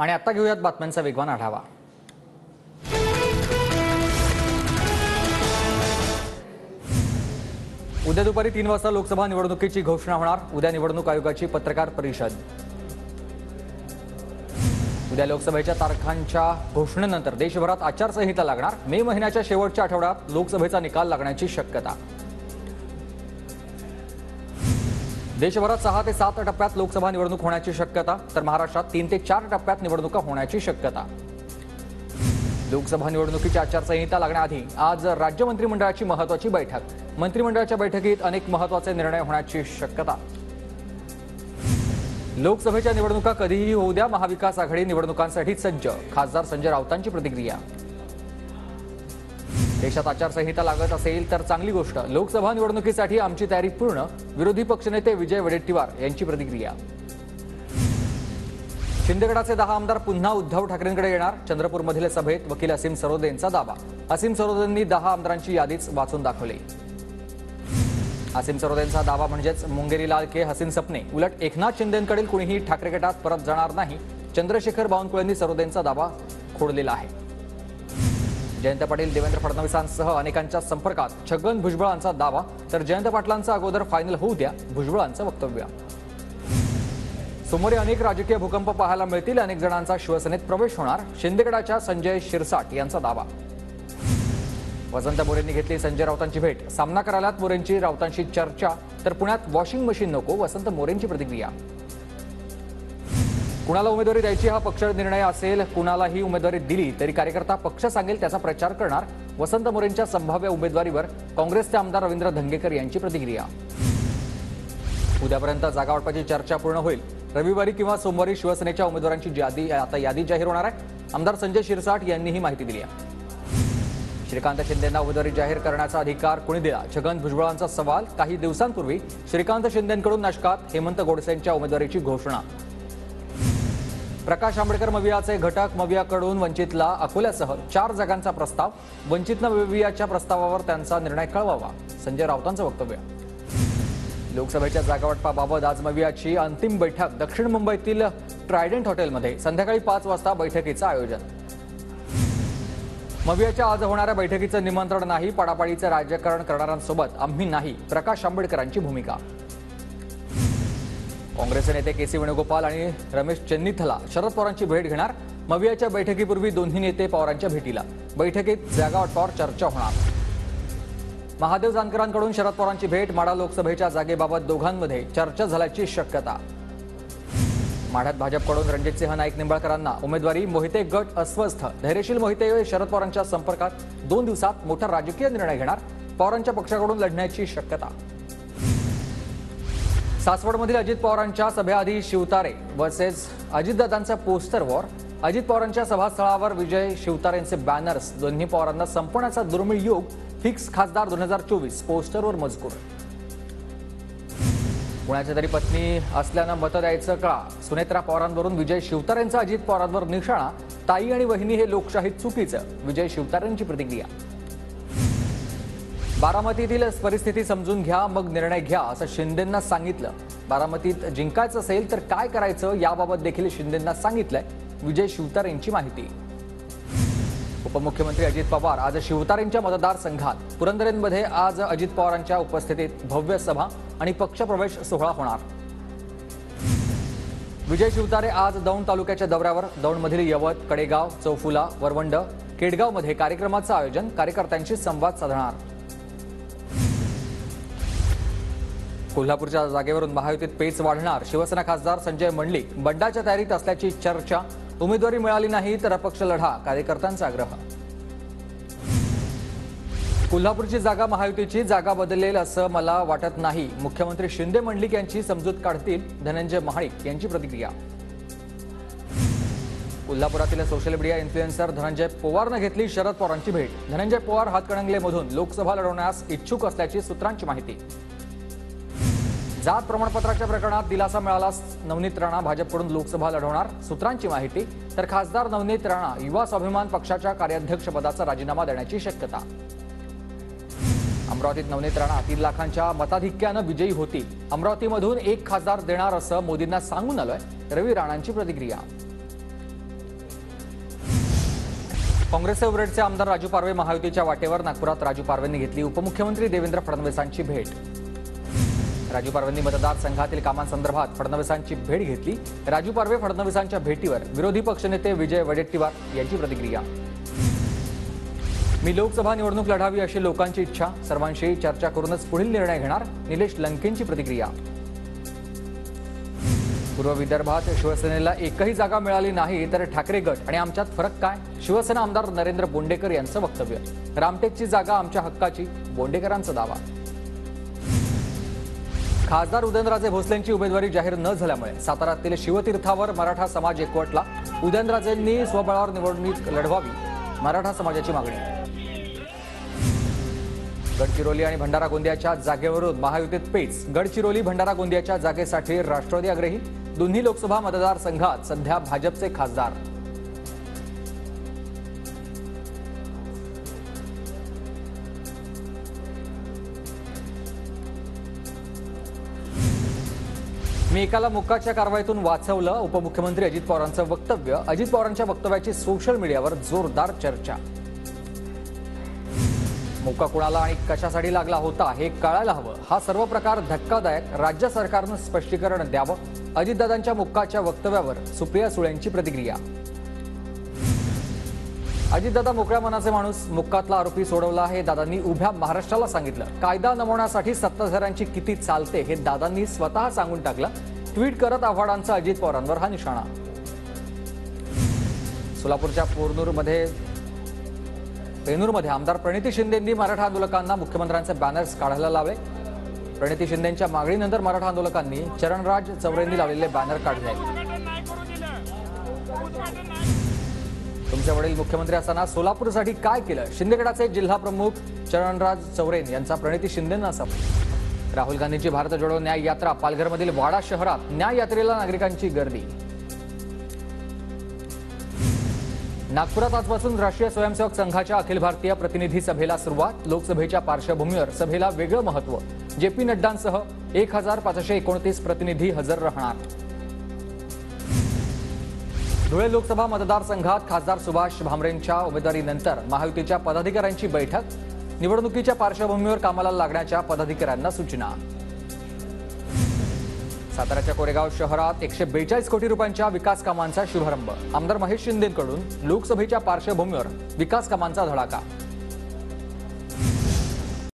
आणि आता घेऊयात बातम्यांचा वेगवान आढावा। उद्या दुपारी 3 वाजता लोकसभा निवडणुकीची घोषणा होणार। उद्या निवडणूक आयोगाची पत्रकार परिषद। उद्या लोकसभेच्या तारखांच्या घोषणेनंतर देशभरात आचारसंहिता लागणार। मे महिन्याच्या शेवटच्या आठवड्यात लोकसभेचा निकाल लागण्याची शक्यता। देशभरात 6 ते 7 टप्प्यात लोकसभा निवडणूक होण्याची शक्यता, तर महाराष्ट्रात 3 ते 4 टप्प्यात निवडणुका होण्याची शक्यता। लोकसभा निवडणुकीची आचारसंहिता लागण्याआधी आज राज्य मंत्रिमंडळाची महत्त्वाची बैठक। मंत्रिमंडळाच्या बैठकीत अनेक महत्त्वाचे निर्णय होण्याची शक्यता। लोकसभेच्या निवडणुका कधीही होऊ द्या, महाविकास आघाडी निवडणुकांसाठी सज्ज। खासदार संजय राऊतांची प्रतिक्रिया। देशात आचारसंहिता लागत असेल तर चांगली गोष्ट। लोकसभा निवडणुकीसाठी आमची तयारी पूर्ण। विरोधी पक्षनेते विजय वडेट्टीवार यांची प्रतिक्रिया। शिंदेगडाचे 10 आमदार पुन्हा उद्धव ठाकरेंकडे येणार। चंद्रपूरमधील सभेत वकील असीम सरोदे यांचा दावा। असीम सरोदेंनी 10 आमदारांची यादीच वाचून दाखवली। असीम सरोदेंचा दावा म्हणजेच मुंगेरी लाल के हसीन सपने। उलट एकनाथ शिंदेंकडील कुणीही ठाकरे गटात परत जाणार नाही। चंद्रशेखर बावनकुळेंनी सरोदेंचा दावा खोडलेला आहे। जयंत पाटील देवेंद्र फडणवीसांसह अनेकांच्या संपर्कात। छगन भुजबळांचा दावा, तर जयंत पाटलांचा अगोदर फायनल होऊ द्या, भुजबळांचं वक्तव्य। सोमवारी अनेक राजकीय भूकंप पाहायला मिळतील। अनेक जणांचा शिवसेनेत प्रवेश होणार। शिंदेगडाच्या संजय शिरसाट यांचा दावा। वसंत मोरेंनी घेतली संजय राऊतांची भेट। सामना करायलात मोरेंची राऊतांशी चर्चा, तर पुण्यात वॉशिंग मशीन नको, वसंत मोरेंची प्रतिक्रिया। कुणाला उमेदवारी द्यायची हा पक्ष निर्णय असेल। कुणालाही उमेदवारी दिली तरी कार्यकर्ता पक्ष सांगेल त्याचा प्रचार करणार। वसंत मोरेंच्या संभाव्य उमेदवारीवर काँग्रेसचे आमदार रवींद्र धंगेकर यांची प्रतिक्रिया। उद्यापर्यंत जागावाटपाची चर्चा पूर्ण होईल। रविवारी किंवा सोमवारी शिवसेनेच्या उमेदवारांची यादी जाहीर होणार आहे। आमदार संजय शिरसाट यांनी ही माहिती दिली आहे। श्रीकांत शिंदेंना उमेदवारी जाहीर करण्याचा अधिकार कोणी दिला? छगन भुजबळांचा सवाल। काही दिवसांपूर्वी श्रीकांत शिंदेंकडून नाशकात हेमंत गोडसेंच्या उमेदवारीची घोषणा। प्रकाश आंबेडकर मवियाचे घटक मवियाकडून वंचितला अकोल्यासह 4 जागांचा प्रस्ताव। वंचितनं मवियाच्या प्रस्तावावर त्यांचा निर्णय कळवावा, संजय राऊतांचं वक्तव्य। लोकसभेच्या जागावाटपाबाबत आज मवियाची अंतिम बैठक। दक्षिण मुंबईतील ट्रायडंट हॉटेलमध्ये संध्याकाळी 5 वाजता बैठकीचं आयोजन। मवियाच्या आज होणाऱ्या बैठकीचं निमंत्रण नाही। पाडापाडीचे राजकारण करणाऱ्यांसोबत आम्ही नाही, प्रकाश आंबेडकरांची भूमिका। काँग्रेसचे नेते के सी वेणुगोपाल आणि रमेश चेन्नीथला शरद पवारांची भेट घेणार। मवियाच्या बैठकीपूर्वी दोन्ही नेते पवारांच्या भेटीला। बैठकीत जागावाटपावर चर्चा होणार। महादेव जानकरांकडून शरद पवारांची भेट। माढा लोकसभेच्या जागेबाबत दोघांमध्ये चर्चा झाल्याची शक्यता। माढ्यात भाजपकडून रणजितसिंह नाईक निंबाळकरांना उमेदवारी। मोहिते गट अस्वस्थ। धैर्यशील मोहिते शरद पवारांच्या संपर्कात। 2 दिवसात मोठा राजकीय निर्णय घेणार। पवारांच्या पक्षाकडून लढण्याची शक्यता। सासवडमधील अजित पवारांच्या सभेआधी शिवतारे वर्सेस अजितदादांचा पोस्टर वॉर। अजित पवारांच्या सभास्थळावर विजय शिवतारेंचे बॅनर्स। दोन्ही पवारांना संपवण्याचा दुर्मिळ योग। फिक्स खासदार 2024 पोस्टरवर मजकूर। पुण्याची तरी पत्नी असल्यानं मतं द्यायचं कळा। सुनेत्रा पवारांवरून विजय शिवतारेंचा अजित पवारांवर निशाणा। ताई आणि वहिनी हे लोकशाहीत चुकीचं, विजय शिवतारेंची प्रतिक्रिया। बारामतीतील परिस्थिती समजून घ्या, मग निर्णय घ्या, असं शिंदेंना सांगितलं। बारामतीत जिंकायचं असेल तर काय करायचं याबाबत देखील शिंदेंना सांगितलंय, विजय शिवतारेंची माहिती। उपमुख्यमंत्री अजित पवार आज शिवतारेंच्या मतदारसंघात। पुरंदरेमध्ये आज अजित पवारांच्या उपस्थितीत भव्य सभा आणि पक्षप्रवेश सोहळा होणार। विजय शिवतारे आज दौंड तालुक्याच्या दौऱ्यावर। दौंडमधील यवत, कडेगाव, चौफुला, वरवंड, केडगावमध्ये कार्यक्रमाचं आयोजन। कार्यकर्त्यांशी संवाद साधणार। कोल्हापूरच्या जागेवरून महायुतीत पेच वाढणार। शिवसेना खासदार संजय मंडलिक बंडाच्या तयारीत असल्याची चर्चा। उमेदवारी मिळाली नाही तर अपक्ष लढा, कार्यकर्त्यांचा आग्रह। कोल्हापूरची जागा महायुतीची जागा बदलेल असं मला वाटत नाही। मुख्यमंत्री शिंदे मंडलिक यांची समजूत काढतील, धनंजय महाडिक यांची प्रतिक्रिया। कोल्हापुरातील सोशल मीडिया इन्फ्लुएन्सर धनंजय पवारनं घेतली शरद पवारांची भेट। धनंजय पवार हातकणंगलेमधून लोकसभा लढवण्यास इच्छुक असल्याची सूत्रांची माहिती। जात प्रमाणपत्राच्या प्रकरणात दिलासा मिळाला। नवनीत राणा भाजपकडून लोकसभा लढवणार, सूत्रांची माहिती। तर खासदार नवनीत राणा युवा स्वाभिमान पक्षाच्या कार्याध्यक्षपदाचा राजीनामा देण्याची शक्यता। अमरावतीत नवनीत राणा 3 लाखांच्या मताधिक्यानं विजयी होतील। अमरावतीमधून 1 खासदार देणार असं मोदींना सांगून आलोय, रवी राणांची प्रतिक्रिया। काँग्रेसचे उमरेडचे आमदार राजू पारवे महायुतीच्या वाटेवर. नागपुरात राजू पारवेंनी घेतली उपमुख्यमंत्री देवेंद्र फडणवीसांची भेट. राजू पारवेंनी मतदारसंघातील कामांसंदर्भात फडणवीसांची भेट घेतली. राजू पारवे फडणवीसांच्या भेटीवर विरोधी पक्षनेते विजय वडेट्टीवार यांची प्रतिक्रिया. मी लोकसभा निवडणूक लढावी अशी लोकांची इच्छा. सर्वांशी चर्चा करूनच पुढील निर्णय घेणार. निलेश लंकेंची प्रतिक्रिया. पूर्व विदर्भात शिवसेनेला एकही जागा मिळाली नाही तर ठाकरे गट आणि आमच्यात फरक काय? शिवसेना आमदार नरेंद्र बोंडेकर यांचं वक्तव्य. रामटेकची जागा आमच्या हक्काची, बोंडेकरांचा दावा. खासदार उदयनराजे भोसलेंची उमेदवारी जाहीर न झाल्यामुळे साताऱ्यातील शिवतीर्थावर मराठा समाज एकवटला. उदयनराजेंनी स्वबळावर निवडणूक लढवावी, मराठा समाजाची मागणी. गडचिरोली आणि भंडारा गोंदियाच्या जागेवरून महायुतीत पेच. गडचिरोली भंडारा गोंदियाच्या जागेसाठी राष्ट्रवादी आग्रही. दोन्ही लोकसभा मतदारसंघात सध्या भाजपचे खासदार. मी एकाला मुक्काच्या कारवाईतून वाचवलं. उपमुख्यमंत्री अजित पवारांचं वक्तव्य. अजित पवारांच्या वक्तव्याची सोशल मीडियावर जोरदार चर्चा. मुक्का कुणाला आणि कशासाठी लागला होता हे कळायला हवं. हा सर्व प्रकार धक्कादायक. राज्य सरकारनं स्पष्टीकरण द्यावं. अजितदादांच्या मुक्काच्या वक्तव्यावर सुप्रिया सुळेंची प्रतिक्रिया. अजितदादा मोकळ्या मनाचे माणूस. मुक्कातला आरोपी सोडवला हे दादांनी उभ्या महाराष्ट्राला सांगितलं. कायदा नमवण्यासाठी सत्ताधाऱ्यांची किती चालते हे दादांनी स्वतः सांगून टाकलं. ट्विट करत आव्हाडांचा अजित पवारांवर हा निशाणा. सोलापूरच्या पेनूरमध्ये आमदार प्रणिती शिंदेंनी मराठा आंदोलकांना मुख्यमंत्र्यांचे बॅनर्स काढायला लावले. प्रणिती शिंदेंच्या मागणीनंतर मराठा आंदोलकांनी चरणराज चौरेंनी लावलेले बॅनर काढले. तुमचे वडील मुख्यमंत्री असताना सोलापूरसाठी काय केलं? शिंदेगडाचे जिल्हा प्रमुख चरणराज चौरेन यांचा प्रणिती शिंदेंना सवाल. राहुल गांधींची भारत जोडो न्याय यात्रा. पालघरमधील वाडा शहरात न्याय यात्रेला नागरिकांची गर्दी. नागपुरात आजपासून राष्ट्रीय स्वयंसेवक संघाच्या अखिल भारतीय प्रतिनिधी सभेला सुरुवात. लोकसभेच्या पार्श्वभूमीवर सभेला वेगळं महत्त्व. जेपी नड्डांसह 1529 प्रतिनिधी हजर राहणार. धुळे लोकसभा मतदारसंघात खासदार सुभाष भामरेंच्या उमेदवारीनंतर महायुतीच्या पदाधिकाऱ्यांची बैठक. निवडणुकीच्या पार्श्वभूमीवर कामाला लागण्याच्या पदाधिकाऱ्यांना सूचना. साताऱ्याच्या कोरेगाव शहरात 142 कोटी रुपयांच्या विकास कामांचा शुभारंभ. आमदार महेश शिंदेंकडून लोकसभेच्या पार्श्वभूमीवर विकास कामांचा धडाका.